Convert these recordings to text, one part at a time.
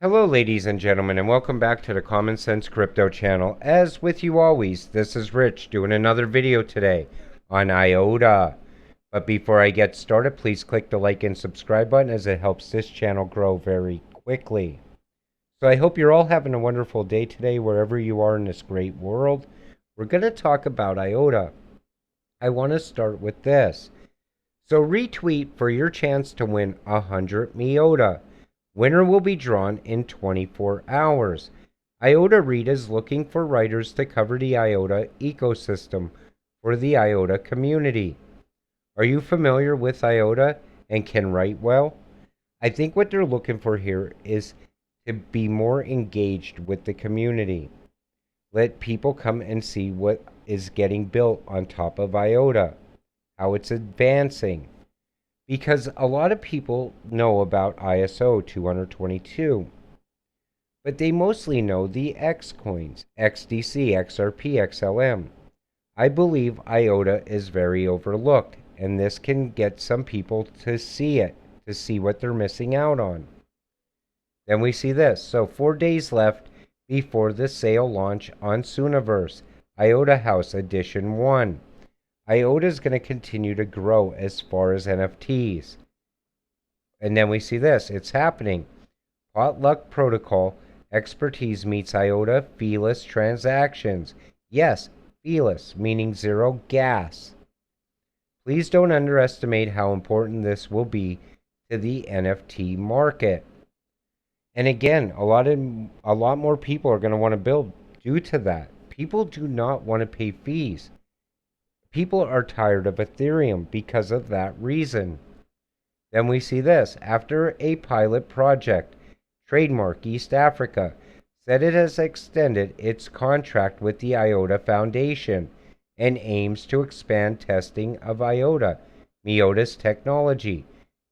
Hello, ladies and gentlemen, and welcome back to the Common Sense Crypto channel. As with you always, this is Rich doing another video today on Iota. But before I get started, please click the like and subscribe button as it helps this channel grow very quickly. So I hope you're all having a wonderful day today, wherever you are in this great world. We're going to talk about Iota. I want to start with this. So retweet for your chance to win 100 Miota. Winner will be drawn in 24 hours. Iota Read is looking for writers to cover the Iota ecosystem for the Iota community. Are you familiar with Iota and can write well? I think what they're looking for here is to be more engaged with the community. Let people come and see what is getting built on top of Iota, how it's advancing. Because a lot of people know about ISO 222, but they mostly know the X coins, XDC, XRP, XLM. I believe IOTA is very overlooked, and this can get some people to see it, to see what they're missing out on. Then we see this. So 4 days left before the sale launch on Sooniverse, Iota House Edition 1. Iota is going to continue to grow as far as NFTs. And then we see this. It's happening. Potluck Protocol expertise meets Iota feeless transactions. Yes, feeless, meaning zero gas. Please don't underestimate how important this will be to the NFT market. And again, a lot more people are going to want to build due to that. People do not want to pay fees. People are tired of Ethereum because of that reason. Then we see this. After a pilot project, Trademark East Africa said it has extended its contract with the Iota Foundation and aims to expand testing of Iota Miota's technology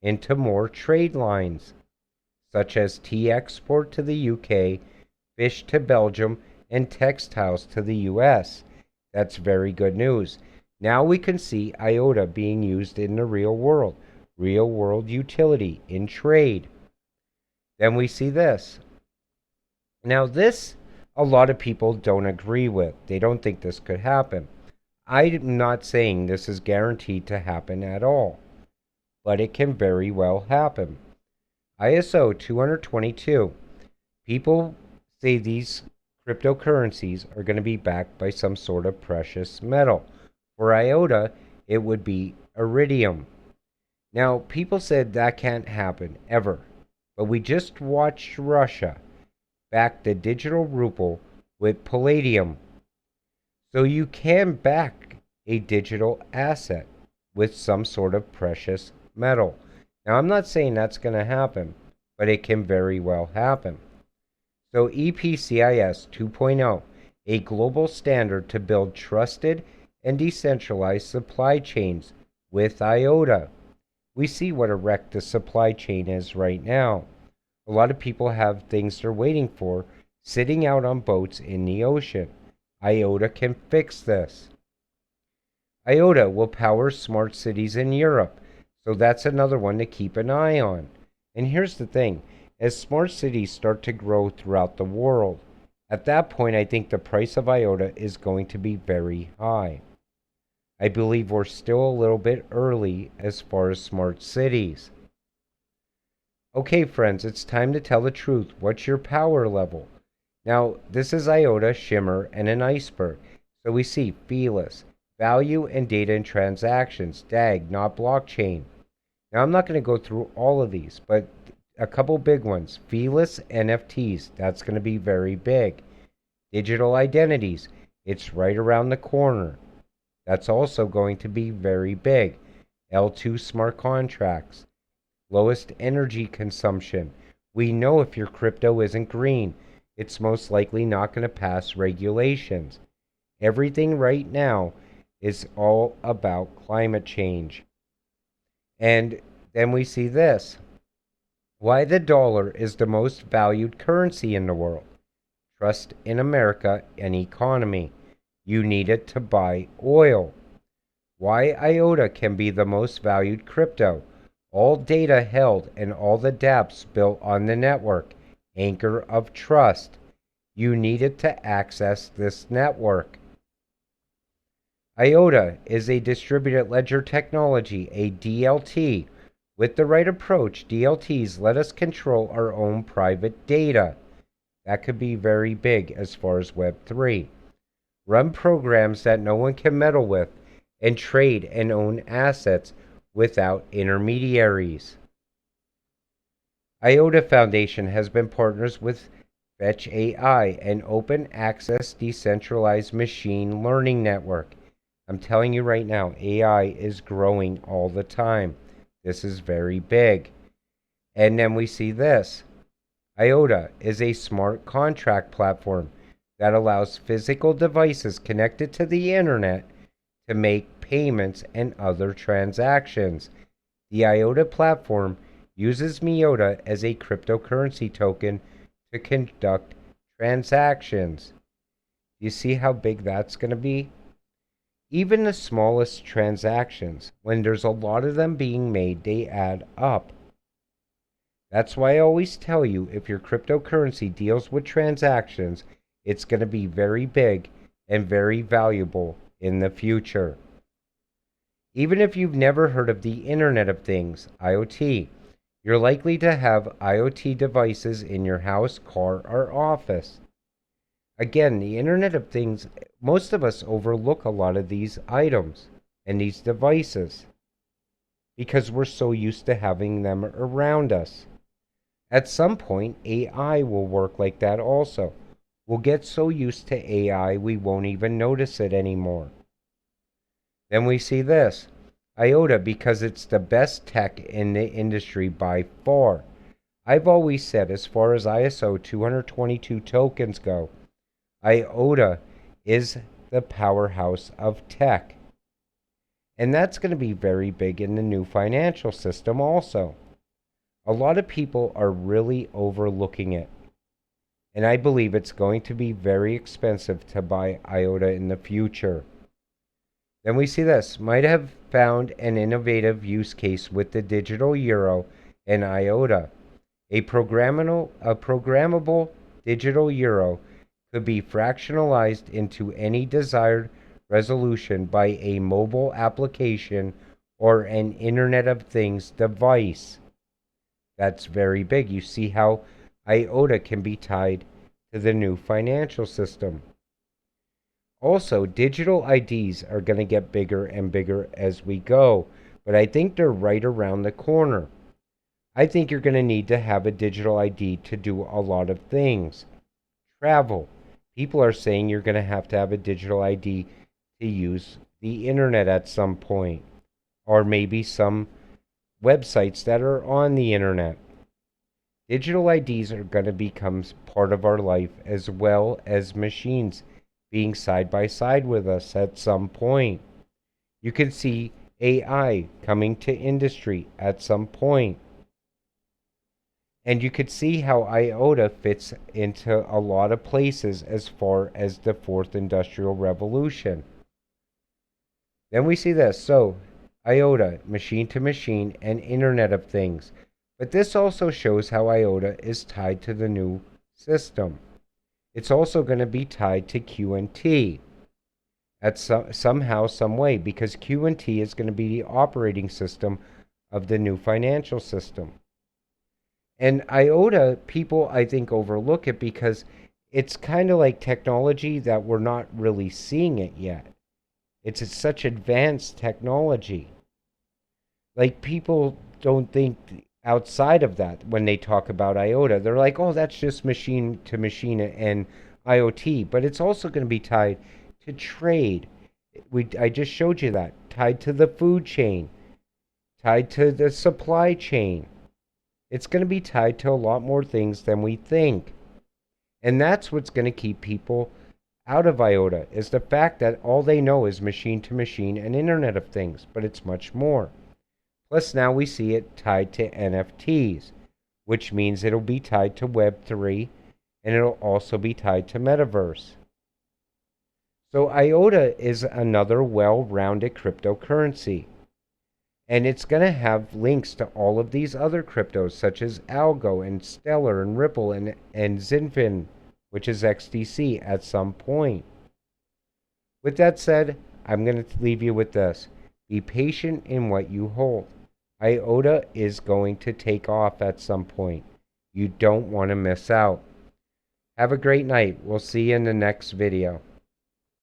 into more trade lines, such as tea export to the UK, fish to Belgium, and textiles to the US. That's very good news. Now we can see Iota being used in the real world utility in trade. Then we see this. Now this, a lot of people don't agree with. They don't think this could happen. I'm not saying this is guaranteed to happen at all, but it can very well happen. ISO 222. People say these cryptocurrencies are going to be backed by some sort of precious metal. For Iota, it would be iridium. Now, people said that can't happen, ever. But we just watched Russia back the digital ruble with palladium. So you can back a digital asset with some sort of precious metal. Now, I'm not saying that's going to happen, but it can very well happen. So EPCIS 2.0, a global standard to build trusted and decentralized supply chains with Iota. We see what a wreck the supply chain is right now. A lot of people have things they're waiting for sitting out on boats in the ocean. Iota can fix this. Iota will power smart cities in Europe, so that's another one to keep an eye on. And here's the thing, as smart cities start to grow throughout the world, at that point I think the price of Iota is going to be very high. I believe we're still a little bit early as far as smart cities. Okay, friends, it's time to tell the truth. What's your power level? Now, this is Iota, Shimmer, and an iceberg. So we see feeless, value and data and transactions, DAG, not blockchain. Now, I'm not going to go through all of these, but a couple big ones. Feeless NFTs, that's going to be very big. Digital identities, it's right around the corner. That's also going to be very big. L2 smart contracts. Lowest energy consumption. We know if your crypto isn't green, it's most likely not going to pass regulations. Everything right now is all about climate change. And then we see this. Why the dollar is the most valued currency in the world. Trust in America and economy. You need it to buy oil. Why Iota can be the most valued crypto. All data held and all the dApps built on the network. anchor of trust. You need it to access this network. Iota is a distributed ledger technology, a DLT. With the right approach, DLTs let us control our own private data. That could be very big as far as Web3. Run programs that no one can meddle with, and trade and own assets without intermediaries. Iota Foundation has been partners with Fetch AI, an open access decentralized machine learning network. I'm telling you right now, AI is growing all the time. This is very big. And then we see this. Iota is a smart contract platform that allows physical devices connected to the internet to make payments and other transactions. The Iota platform uses Miota as a cryptocurrency token to conduct transactions. You see how big that's going to be? Even the smallest transactions, when there's a lot of them being made, they add up. That's why I always tell you, if your cryptocurrency deals with transactions, it's going to be very big and very valuable in the future. Even if you've never heard of the Internet of Things, IoT, you're likely to have IoT devices in your house, car, or office. Again, the Internet of Things, most of us overlook a lot of these items and these devices because we're so used to having them around us. At some point, AI will work like that also. We'll get so used to AI we won't even notice it anymore. Then we see this. Iota, because it's the best tech in the industry by far. I've always said, as far as ISO 222 tokens go, Iota is the powerhouse of tech. And that's going to be very big in the new financial system also. A lot of people are really overlooking it. And I believe it's going to be very expensive to buy Iota in the future. Then we see this. Might have found an innovative use case with the digital euro and Iota. A programmable digital euro could be fractionalized into any desired resolution by a mobile application or an Internet of Things device. That's very big. You see how Iota can be tied to the new financial system. Also, digital IDs are going to get bigger and bigger as we go, but I think they're right around the corner. I think you're going to need to have a digital ID to do a lot of things. Travel. People are saying you're going to have a digital ID to use the internet at some point, or maybe some websites that are on the internet. Digital IDs are going to become part of our life as well as machines being side by side with us at some point. You can see AI coming to industry at some point. And you could see how Iota fits into a lot of places as far as the fourth industrial revolution. Then we see this. So, Iota, machine to machine, and Internet of Things. But this also shows how Iota is tied to the new system. It's also going to be tied to QNT at somehow, some way, because QNT is going to be the operating system of the new financial system. And Iota, people I think overlook it because it's kind of like technology that we're not really seeing it yet. It's such advanced technology. Like, people don't think outside of that when they talk about Iota. They're like, oh, that's just machine to machine and IoT. But it's also going to be tied to trade. I just showed you that. Tied to the food chain. Tied to the supply chain. It's going to be tied to a lot more things than we think. And that's what's going to keep people out of Iota, is the fact that all they know is machine to machine and Internet of Things, but it's much more. Plus now we see it tied to NFTs, which means it'll be tied to Web3, and it'll also be tied to Metaverse. So Iota is another well-rounded cryptocurrency. And it's going to have links to all of these other cryptos, such as Algo and Stellar and Ripple and Zinfin, which is XDC, at some point. With that said, I'm going to leave you with this. Be patient in what you hold. Iota is going to take off at some point. You don't want to miss out. Have a great night. We'll see you in the next video.